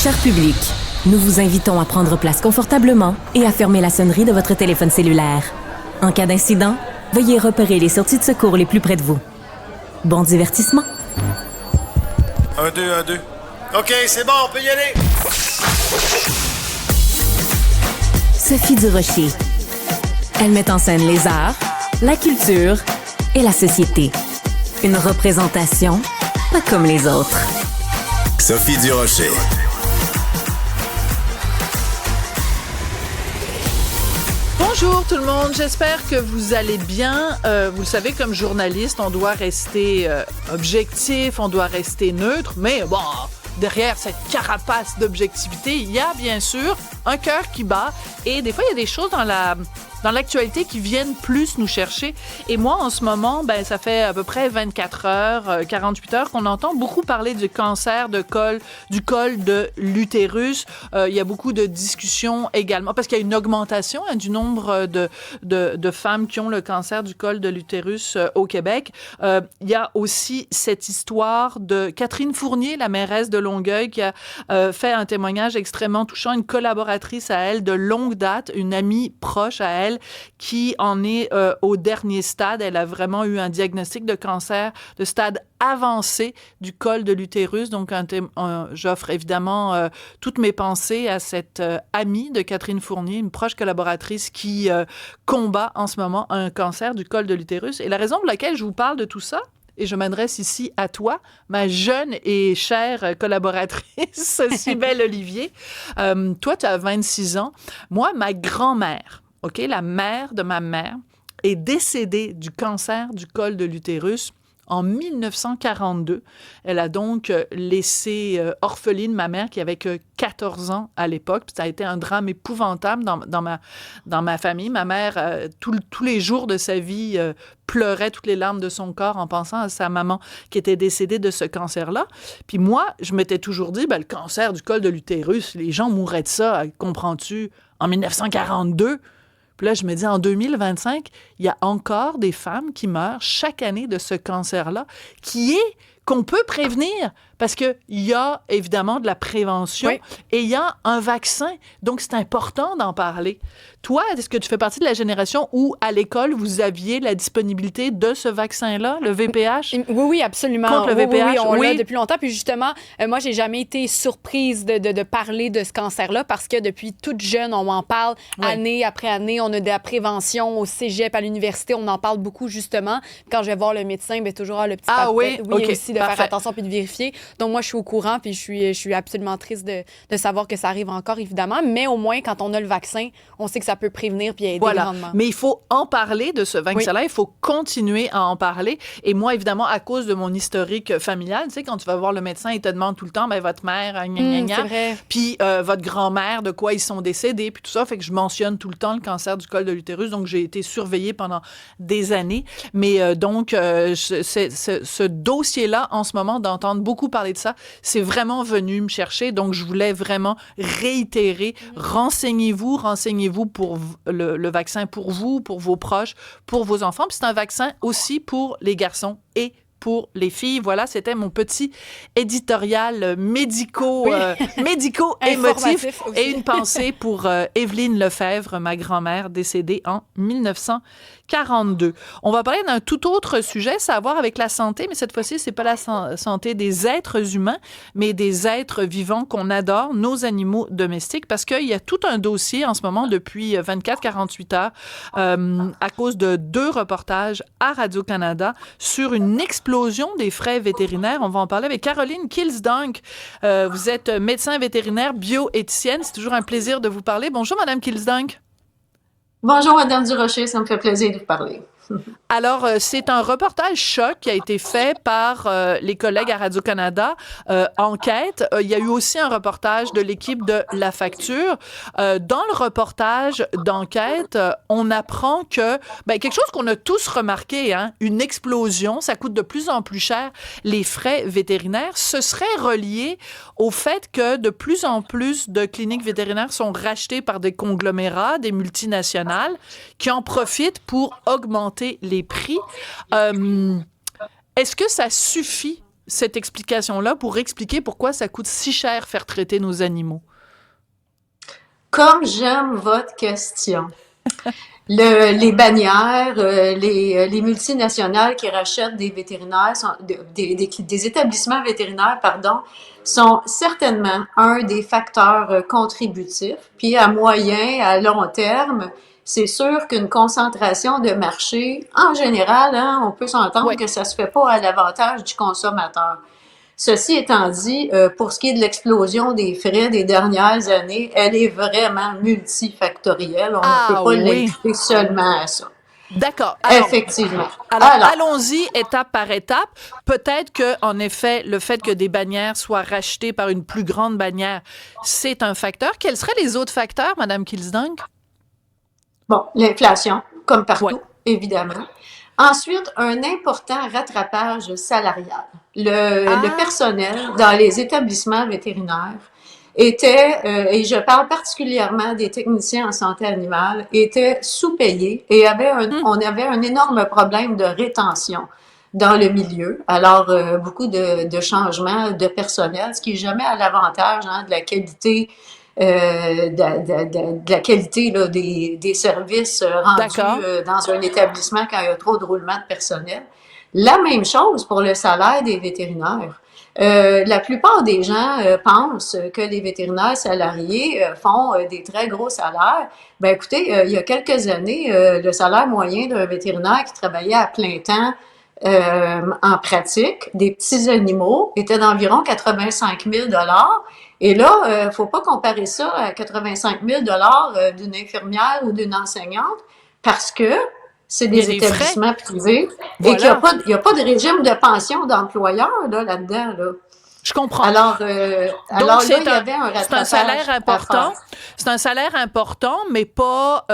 Cher public, nous vous invitons à prendre place confortablement et à fermer la sonnerie de votre téléphone cellulaire. En cas d'incident, veuillez repérer les sorties de secours les plus près de vous. Bon divertissement. 1, 2, 1, 2. OK, c'est bon, on peut y aller. Sophie Durocher. Elle met en scène les arts, la culture et la société. Une représentation pas comme les autres. Sophie Durocher. Bonjour tout le monde, j'espère que vous allez bien. Vous le savez, comme journaliste, on doit rester objectif, on doit rester neutre, mais bon, derrière cette carapace d'objectivité, il y a bien sûr un cœur qui bat et des fois il y a des choses dans l'actualité qui viennent plus nous chercher. Et moi, en ce moment, ça fait à peu près 24 heures, 48 heures qu'on entend beaucoup parler du cancer du col de l'utérus. Il y a beaucoup de discussions également, parce qu'il y a une augmentation du nombre de femmes qui ont le cancer du col de l'utérus au Québec. Il y a aussi cette histoire de Catherine Fournier, la mairesse de Longueuil, qui a fait un témoignage extrêmement touchant, une collaboratrice à elle de longue date, une amie proche à elle, qui en est au dernier stade. Elle a vraiment eu un diagnostic de cancer de stade avancé du col de l'utérus. Donc, j'offre évidemment toutes mes pensées à cette amie de Catherine Fournier, une proche collaboratrice qui combat en ce moment un cancer du col de l'utérus. Et la raison pour laquelle je vous parle de tout ça, et je m'adresse ici à toi, ma jeune et chère collaboratrice, Cybèle Olivier. Toi, tu as 26 ans. Moi, ma grand-mère, OK, la mère de ma mère, est décédée du cancer du col de l'utérus en 1942. Elle a donc laissé orpheline ma mère qui avait que 14 ans à l'époque. Puis ça a été un drame épouvantable dans ma famille. Ma mère, tous les jours de sa vie, pleurait toutes les larmes de son corps en pensant à sa maman qui était décédée de ce cancer-là. Puis moi, je m'étais toujours dit, le cancer du col de l'utérus, les gens mourraient de ça, comprends-tu, en 1942. Puis là, je me dis, en 2025, il y a encore des femmes qui meurent chaque année de ce cancer-là, qu'on peut prévenir, parce qu'il y a évidemment de la prévention et il y a un vaccin. Donc, c'est important d'en parler. Toi, est-ce que tu fais partie de la génération où, à l'école, vous aviez la disponibilité de ce vaccin-là, le VPH? Oui, absolument. Contre le VPH? Oui, on l'a depuis longtemps. Puis justement, moi, j'ai jamais été surprise de parler de ce cancer-là parce que depuis toute jeune, on en parle année après année. On a de la prévention au cégep, à l'université. On en parle beaucoup, justement. Quand je vais voir le médecin, toujours le petit aussi de faire attention puis de vérifier. Donc, moi, je suis au courant puis je suis absolument triste de savoir que ça arrive encore, évidemment. Mais au moins, quand on a le vaccin, on sait que ça peut prévenir puis aider grandement. Mais il faut en parler de ce vaccin-là. Il faut continuer à en parler. Et moi, évidemment, à cause de mon historique familial, tu sais, quand tu vas voir le médecin, il te demande tout le temps, votre mère, c'est vrai. Puis votre grand-mère, de quoi ils sont décédés, puis tout ça. Fait que je mentionne tout le temps le cancer du col de l'utérus. Donc, j'ai été surveillée pendant des années. Mais ce dossier-là, en ce moment, d'entendre beaucoup parler de ça, c'est vraiment venu me chercher. Donc, je voulais vraiment réitérer. Renseignez-vous pour le vaccin pour vous, pour vos proches, pour vos enfants. Puis c'est un vaccin aussi pour les garçons et pour les filles. Voilà, c'était mon petit éditorial médico-émotif. Et une pensée pour Évelyne Lefebvre, ma grand-mère décédée en 1942. On va parler d'un tout autre sujet, ça a à voir avec la santé, mais cette fois-ci, c'est pas la santé des êtres humains, mais des êtres vivants qu'on adore, nos animaux domestiques, parce qu'il y a tout un dossier en ce moment depuis 24-48 heures à cause de 2 reportages à Radio-Canada sur une explosion des frais vétérinaires. On va en parler avec Caroline Kilsdonk. Vous êtes médecin vétérinaire bioéthicienne. C'est toujours un plaisir de vous parler. Bonjour, Madame Kilsdonk. Bonjour, Madame Durocher. Ça me fait plaisir de vous parler. Alors, c'est un reportage choc qui a été fait par les collègues à Radio-Canada, Enquête. Il y a eu aussi un reportage de l'équipe de La Facture. Dans le reportage d'Enquête, on apprend que quelque chose qu'on a tous remarqué, une explosion, ça coûte de plus en plus cher, les frais vétérinaires, ce serait relié au fait que de plus en plus de cliniques vétérinaires sont rachetées par des conglomérats, des multinationales, qui en profitent pour augmenter les prix. Est-ce que ça suffit cette explication-là pour expliquer pourquoi ça coûte si cher faire traiter nos animaux? Comme j'aime votre question. Les bannières, les multinationales qui rachètent des vétérinaires, des établissements vétérinaires, pardon, sont certainement un des facteurs contributifs. Puis à moyen, à long terme, c'est sûr qu'une concentration de marché, en général, hein, on peut s'entendre que ça se fait pas à l'avantage du consommateur. Ceci étant dit, pour ce qui est de l'explosion des frais des dernières années, elle est vraiment multifactorielle. On ne peut pas l'imputer seulement à ça. D'accord. Effectivement. Alors, allons-y étape par étape. Peut-être que, en effet, le fait que des bannières soient rachetées par une plus grande bannière, c'est un facteur. Quels seraient les autres facteurs, Madame Kilsdunk? Bon, l'inflation, comme partout, évidemment. Ensuite, un important rattrapage salarial. Le personnel dans les établissements vétérinaires était, et je parle particulièrement des techniciens en santé animale, était sous-payé et on avait un énorme problème de rétention dans le milieu. Alors, beaucoup de changements de personnel, ce qui est jamais à l'avantage de la qualité de la qualité là, des services rendus dans un établissement quand il y a trop de roulement de personnel. La même chose pour le salaire des vétérinaires. La plupart des gens pensent que les vétérinaires salariés font des très gros salaires. Ben écoutez, il y a quelques années, le salaire moyen d'un vétérinaire qui travaillait à plein temps en pratique des petits animaux était d'environ 85 000 $. Et là, faut pas comparer ça à 85 000 $ d'une infirmière ou d'une enseignante parce que c'est des établissements privés et qu'il n'y a pas de régime de pension d'employeur là-dedans. Là. Je comprends. Alors là, il y avait un rattrapage. C'est un salaire important. C'est un salaire important, mais pas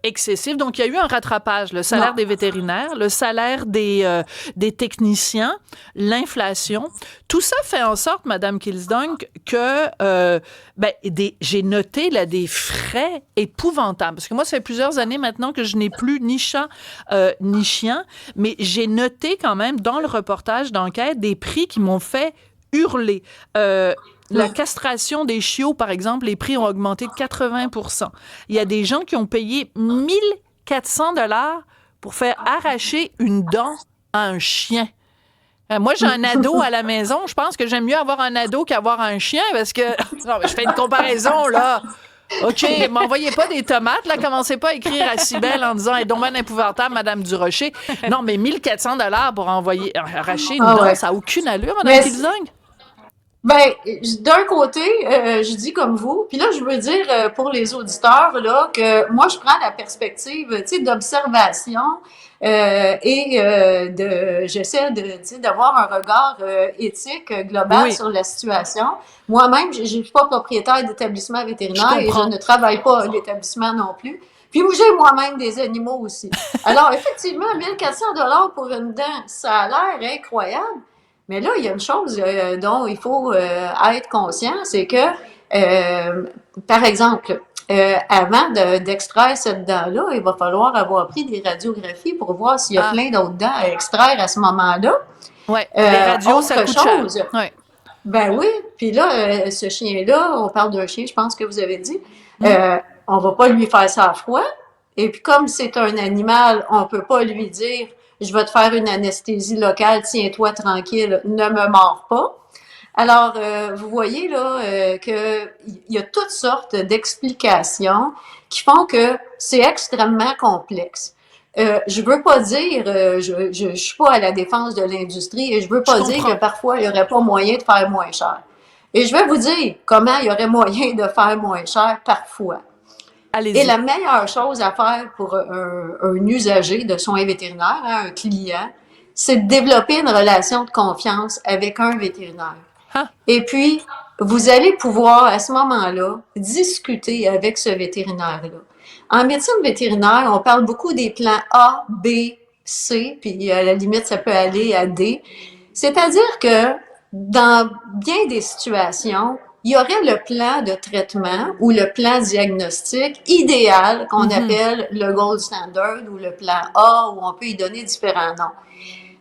excessif. Donc, il y a eu un rattrapage. Le salaire des vétérinaires, le salaire des techniciens, l'inflation. Tout ça fait en sorte, Madame Kilsdunk, que j'ai noté là, des frais épouvantables. Parce que moi, ça fait plusieurs années maintenant que je n'ai plus ni chat ni chien, mais j'ai noté quand même dans le reportage d'enquête des prix qui m'ont fait hurler. La castration des chiots, par exemple, les prix ont augmenté de 80 %. Il y a des gens qui ont payé 1 400 $ pour faire arracher une dent à un chien. Moi, j'ai un ado à la maison. Je pense que j'aime mieux avoir un ado qu'avoir un chien parce que... Non, mais je fais une comparaison, là. OK, m'envoyez pas des tomates, là. Commencez pas à écrire à Cybèle en disant « Elle est donc bien épouvantable, Madame Durocher. » Non, mais 1 400 $ pour arracher une dent, ça n'a aucune allure, Madame Kilsdunk. Ben, d'un côté, je dis comme vous, puis là, je veux dire pour les auditeurs là que moi, je prends la perspective, tu sais, d'observation j'essaie d'avoir un regard éthique global sur la situation. Moi-même, je suis pas propriétaire d'établissement vétérinaire et je ne travaille pas à l'établissement non plus. Puis j'ai moi-même des animaux aussi. Alors, effectivement, 1 400 $ pour une dent, ça a l'air incroyable. Mais là, il y a une chose dont il faut être conscient, c'est que, par exemple, avant d'extraire cette dent-là, il va falloir avoir pris des radiographies pour voir s'il y a plein d'autres dents à extraire à ce moment-là. Oui, les radios, ça coûte cher. Ouais. Ben oui, puis là, ce chien-là, on parle d'un chien, je pense que vous avez dit, on va pas lui faire ça à froid. Et puis comme c'est un animal, on peut pas lui dire je vais te faire une anesthésie locale, tiens-toi tranquille, ne me mords pas. Alors, vous voyez là que il y a toutes sortes d'explications qui font que c'est extrêmement complexe. Je veux pas dire, je suis pas à la défense de l'industrie et je veux pas dire que parfois il y aurait pas moyen de faire moins cher. Et je vais vous dire comment il y aurait moyen de faire moins cher parfois. Allez-y. Et la meilleure chose à faire pour un usager de soins vétérinaires, un client, c'est de développer une relation de confiance avec un vétérinaire. Et puis, vous allez pouvoir, à ce moment-là, discuter avec ce vétérinaire-là. En médecine vétérinaire, on parle beaucoup des plans A, B, C, puis à la limite, ça peut aller à D. C'est-à-dire que dans bien des situations, il y aurait le plan de traitement ou le plan diagnostic idéal qu'on appelle le gold standard ou le plan A, où on peut y donner différents noms.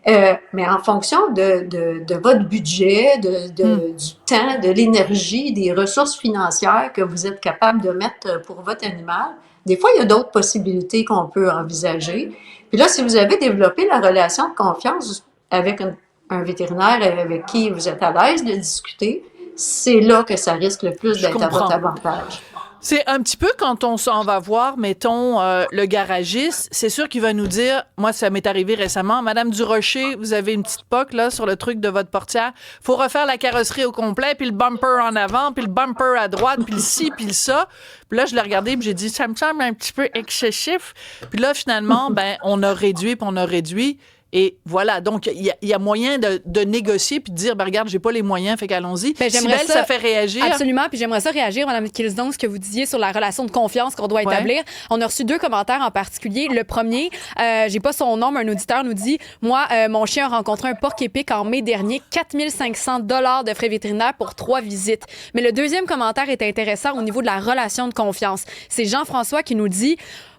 Mais en fonction de votre budget, du temps, de l'énergie, des ressources financières que vous êtes capable de mettre pour votre animal, des fois, il y a d'autres possibilités qu'on peut envisager. Puis là, si vous avez développé la relation de confiance avec un vétérinaire avec qui vous êtes à l'aise de discuter, c'est là que ça risque le plus d'être à votre avantage. C'est un petit peu quand on s'en va voir, mettons, le garagiste, c'est sûr qu'il va nous dire, moi, ça m'est arrivé récemment, Madame Durocher, vous avez une petite poque, là, sur le truc de votre portière, faut refaire la carrosserie au complet, puis le bumper en avant, puis le bumper à droite, puis le ci, puis le ça. Puis là, je l'ai regardé, puis j'ai dit, ça me semble un petit peu excessif. Puis là, finalement, on a réduit, puis on a réduit. Et voilà, donc il y a moyen de négocier puis de dire, regarde, j'ai pas les moyens, fait qu'allons-y. J'aimerais ça fait réagir. Absolument, puis j'aimerais ça réagir, Mme Kilsdon, ce que vous disiez sur la relation de confiance qu'on doit établir. On a reçu 2 commentaires en particulier. Le premier, j'ai pas son nom, mais un auditeur nous dit, moi, mon chien a rencontré un porc-épic en mai dernier, 4 500 $ de frais vétérinaires pour 3 visites. Mais le deuxième commentaire est intéressant au niveau de la relation de confiance. C'est Jean-François qui nous dit,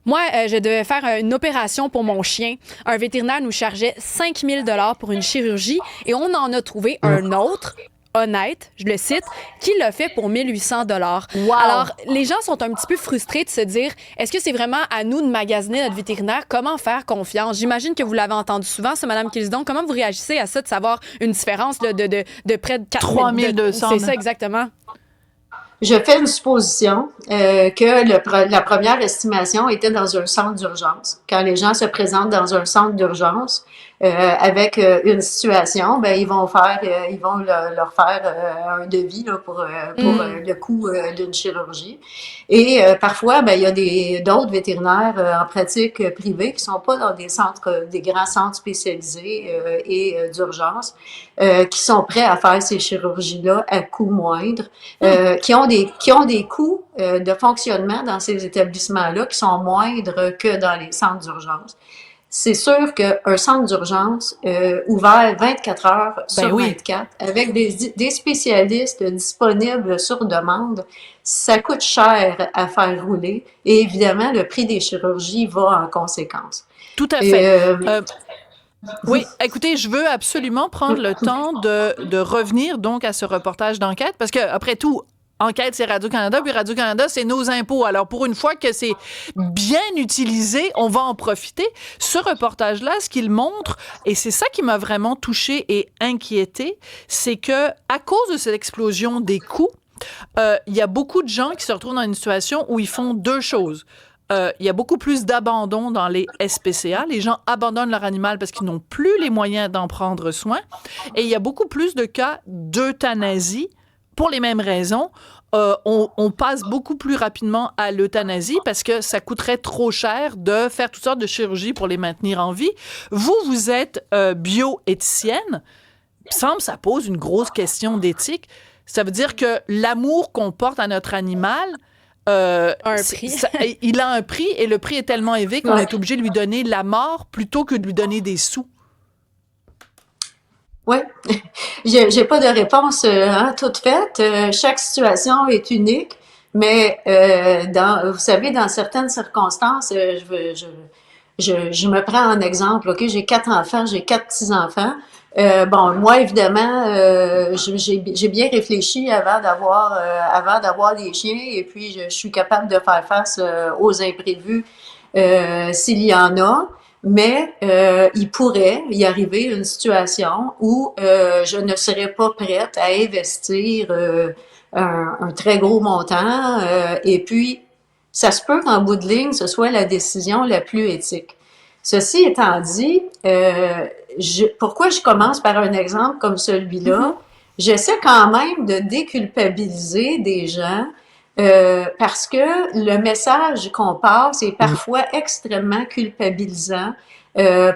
moi, je devais faire une opération pour mon chien. Un vétérinaire nous chargeait 5 000 $ pour une chirurgie et on en a trouvé un autre, honnête, je le cite, qui l'a fait pour 1 800 $. Wow. Alors, les gens sont un petit peu frustrés de se dire, est-ce que c'est vraiment à nous de magasiner notre vétérinaire? Comment faire confiance? J'imagine que vous l'avez entendu souvent, ce Mme Kilsdon. Comment vous réagissez à ça, de savoir une différence de près de 4 000 $? C'est ça, exactement. Je fais une supposition que la première estimation était dans un centre d'urgence. Quand les gens se présentent dans un centre d'urgence avec une situation, ils vont leur faire un devis là, pour le coût d'une chirurgie. Et parfois, il y a d'autres vétérinaires en pratique privée qui sont pas dans des grands centres spécialisés et d'urgence, qui sont prêts à faire ces chirurgies-là à coût moindre, qui ont des coûts de fonctionnement dans ces établissements-là qui sont moindres que dans les centres d'urgence. C'est sûr qu'un centre d'urgence ouvert 24 heures sur 24, avec des spécialistes disponibles sur demande, ça coûte cher à faire rouler et évidemment, le prix des chirurgies va en conséquence. Tout à fait. Oui, écoutez, je veux absolument prendre le temps de revenir donc à ce reportage d'enquête parce que après tout, Enquête, c'est Radio-Canada, puis Radio-Canada, c'est nos impôts. Alors, pour une fois que c'est bien utilisé, on va en profiter. Ce reportage-là, ce qu'il montre, et c'est ça qui m'a vraiment touchée et inquiétée, c'est que à cause de cette explosion des coûts, il y a beaucoup de gens qui se retrouvent dans une situation où ils font 2 choses. Il y a beaucoup plus d'abandon dans les SPCA. Les gens abandonnent leur animal parce qu'ils n'ont plus les moyens d'en prendre soin. Et il y a beaucoup plus de cas d'euthanasie pour les mêmes raisons. On passe beaucoup plus rapidement à l'euthanasie parce que ça coûterait trop cher de faire toutes sortes de chirurgies pour les maintenir en vie. Vous êtes bioéthicienne. Il me semble que ça pose une grosse question d'éthique. Ça veut dire que l'amour qu'on porte à notre animal, il a un prix et le prix est tellement élevé qu'on est obligé de lui donner la mort plutôt que de lui donner des sous. Oui, j'ai pas de réponse toute faite. Chaque situation est unique, mais vous savez, dans certaines circonstances, je me prends en exemple. Ok, j'ai 4 enfants, j'ai 4 petits-enfants. Moi, évidemment, j'ai bien réfléchi avant d'avoir des chiens, et puis je suis capable de faire face aux imprévus s'il y en a. Mais il pourrait y arriver une situation où je ne serais pas prête à investir un très gros montant. Et puis, ça se peut qu'en bout de ligne, ce soit la décision la plus éthique. Ceci étant dit, pourquoi je commence par un exemple comme celui-là? J'essaie quand même de déculpabiliser des gens parce que le message qu'on passe est parfois extrêmement culpabilisant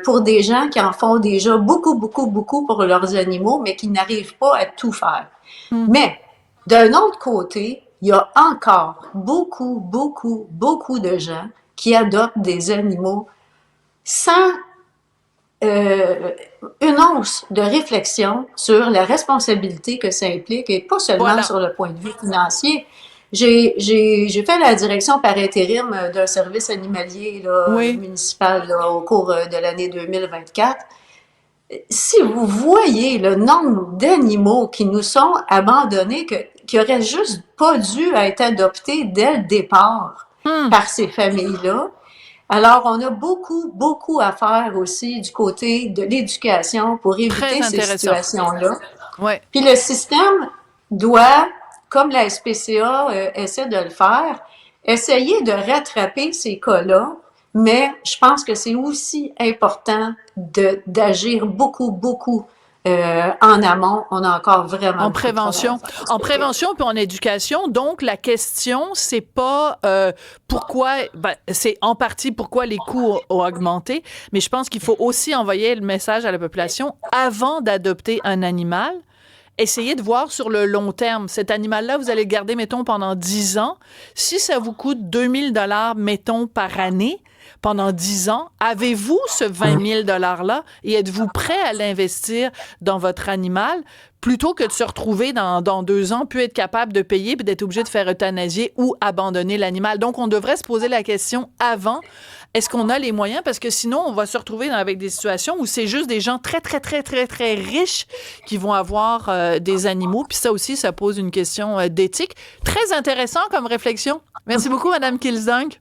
pour des gens qui en font déjà beaucoup, beaucoup, beaucoup pour leurs animaux, mais qui n'arrivent pas à tout faire. Mais d'un autre côté, il y a encore beaucoup, beaucoup, beaucoup de gens qui adoptent des animaux sans une once de réflexion sur la responsabilité que ça implique, et pas seulement sur le point de vue financier. J'ai fait la direction par intérim d'un service animalier municipal au cours de l'année 2024. si vous voyez le nombre d'animaux qui nous sont abandonnés, qui auraient juste pas dû être adoptés dès le départ par ces familles-là, alors on a beaucoup, beaucoup à faire aussi du côté de l'éducation pour éviter ces situations-là. Ouais. Puis le système doit, comme la SPCA essaie de le faire, essayer de rattraper ces cas-là, mais je pense que c'est aussi important d'agir beaucoup, beaucoup en amont. On a encore vraiment en prévention, puis en éducation. Donc la question, c'est pas pourquoi, c'est en partie pourquoi les coûts ont augmenté, mais je pense qu'il faut aussi envoyer le message à la population avant d'adopter un animal. Essayez de voir sur le long terme. Cet animal-là, vous allez le garder, mettons, pendant 10 ans. Si ça vous coûte 2 000 $, mettons, par année, pendant 10 ans, avez-vous ce 20 000 $-là et êtes-vous prêt à l'investir dans votre animal plutôt que de se retrouver dans 2 ans, puis être capable de payer puis d'être obligé de faire euthanasier ou abandonner l'animal? Donc, on devrait se poser la question avant. Est-ce qu'on a les moyens? Parce que sinon, on va se retrouver avec des situations où c'est juste des gens très, très, très, très, très riches qui vont avoir des animaux. Puis ça aussi, ça pose une question d'éthique. Très intéressant comme réflexion. Merci beaucoup, Mme Kilsdunk.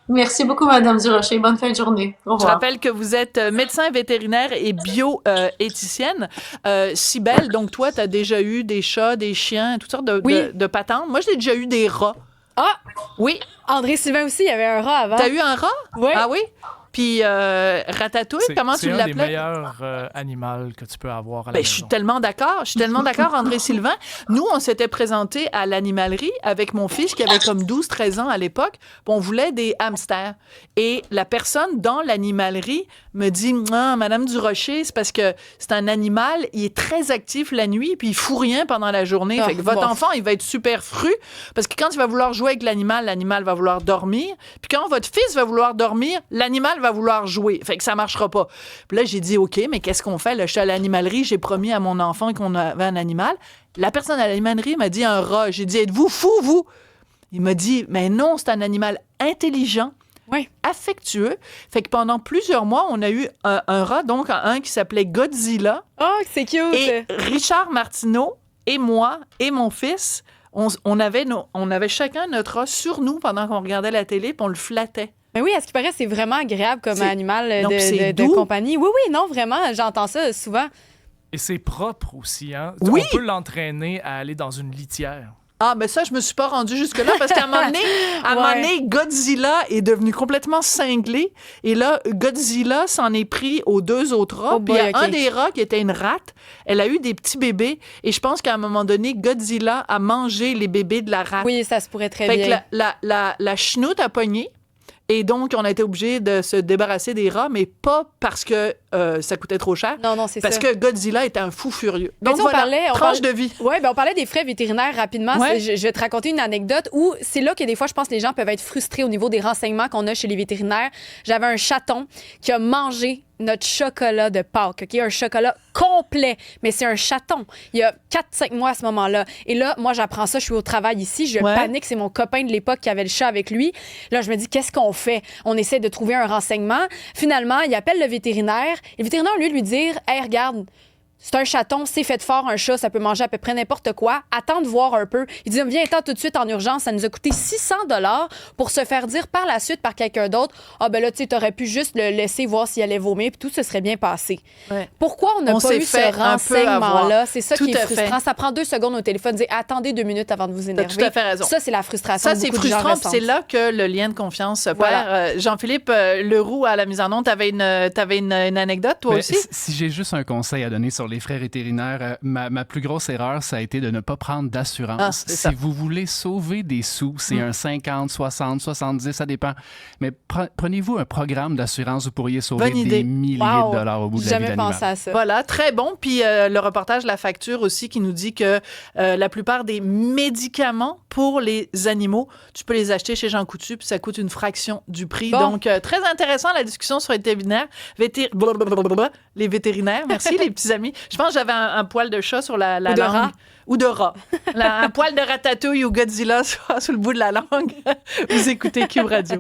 Merci beaucoup, Mme Durocher. Bonne fin de journée. Au revoir. Je rappelle que vous êtes médecin vétérinaire et bio-éthicienne. Cybèle, donc toi, tu as déjà eu des chats, des chiens, toutes sortes de patentes. Moi, j'ai déjà eu des rats. Ah! Oui. André-Sylvain aussi, il y avait un rat avant. T'as eu un rat? Oui. Ah oui? Puis Ratatouille, comment tu l'appelais? C'est un des meilleurs animaux que tu peux avoir à la maison. Je suis tellement d'accord, André-Sylvain. Nous, on s'était présenté à l'animalerie avec mon fils qui avait comme 12-13 ans à l'époque. On voulait des hamsters. Et la personne dans l'animalerie me dit « Madame Durocher, c'est parce que c'est un animal, il est très actif la nuit puis il fout rien pendant la journée. Fait que votre enfant, il va être super fru parce que quand il va vouloir jouer avec l'animal va vouloir dormir. Puis quand votre fils va vouloir dormir, l'animal va vouloir jouer. Fait que ça marchera pas. Puis là, j'ai dit, OK, mais qu'est-ce qu'on fait? Là, je suis à l'animalerie, j'ai promis à mon enfant qu'on avait un animal. La personne à l'animalerie m'a dit un rat. J'ai dit, êtes-vous fou, vous? Il m'a dit, mais non, c'est un animal intelligent, affectueux. Fait que pendant plusieurs mois, on a eu un rat, donc un qui s'appelait Godzilla. Oh, c'est cute! Et Richard Martineau et moi et mon fils, on avait chacun notre rat sur nous pendant qu'on regardait la télé, puis on le flattait. Mais oui, à ce qui paraît, c'est vraiment agréable comme animal de compagnie. Oui, non, vraiment, j'entends ça souvent. Et c'est propre aussi, hein? Oui. On peut l'entraîner à aller dans une litière. Ah, mais ça, je me suis pas rendue jusque-là parce qu'à un moment donné, Godzilla est devenu complètement cinglé. Et là, Godzilla s'en est pris aux 2 autres rats. Puis il y a un des rats qui était une rate. Elle a eu des petits bébés. Et je pense qu'à un moment donné, Godzilla a mangé les bébés de la rate. Oui, ça se pourrait très bien. Fait que la chenoute a pogné. Et donc, on a été obligé de se débarrasser des rats, mais pas parce que ça coûtait trop cher. Non, c'est ça. Parce que Godzilla était un fou furieux. Donc, tranche de vie. Oui, on parlait des frais vétérinaires rapidement. Ouais. Je vais te raconter une anecdote où c'est là que des fois, je pense que les gens peuvent être frustrés au niveau des renseignements qu'on a chez les vétérinaires. J'avais un chaton qui a mangé notre chocolat de Pâques, OK? Un chocolat complet, mais c'est un chaton. Il y a 4-5 mois à ce moment-là. Et là, moi, j'apprends ça, je suis au travail ici, je panique, c'est mon copain de l'époque qui avait le chat avec lui. Là, je me dis, qu'est-ce qu'on fait? On essaie de trouver un renseignement. Finalement, il appelle le vétérinaire. Et le vétérinaire, au lieu de lui dire, « Hey, regarde, c'est un chaton, c'est fait de fort, un chat, ça peut manger à peu près n'importe quoi. Attends de voir un peu. » Il dit, viens-t'en tout de suite en urgence. Ça nous a coûté 600 $ pour se faire dire par la suite par quelqu'un d'autre, ah ben là, tu sais, t'aurais pu juste le laisser voir s'il allait vomir, puis tout se serait bien passé. Ouais. Pourquoi on n'a pas eu ce renseignement-là? C'est ça qui est frustrant. Ça prend 2 secondes au téléphone, dire, attendez 2 minutes avant de vous énerver. T'as tout à fait raison. Ça, c'est la frustration. Ça, c'est frustrant, puis c'est là que le lien de confiance se perd. Voilà. Jean-Philippe Leroux, à la mise en onde, t'avais une anecdote, toi aussi? Si j'ai juste un conseil à donner sur les frais vétérinaires, ma plus grosse erreur, ça a été de ne pas prendre d'assurance. Si vous voulez sauver des sous, c'est un 50, 60, 70, ça dépend. Mais prenez-vous un programme d'assurance, vous pourriez sauver des milliers de dollars au bout de la vie d'animal. Jamais pensé à ça. Voilà, très bon. Puis le reportage La Facture aussi qui nous dit que la plupart des médicaments pour les animaux, tu peux les acheter chez Jean Coutu, puis ça coûte une fraction du prix. Bon. Donc, très intéressant la discussion sur les vétérinaires. Merci, les petits amis. Je pense que j'avais un poil de chat sur la langue. Rat. Ou de rat. Un poil de ratatouille ou Godzilla sur le bout de la langue. Vous écoutez Cube Radio.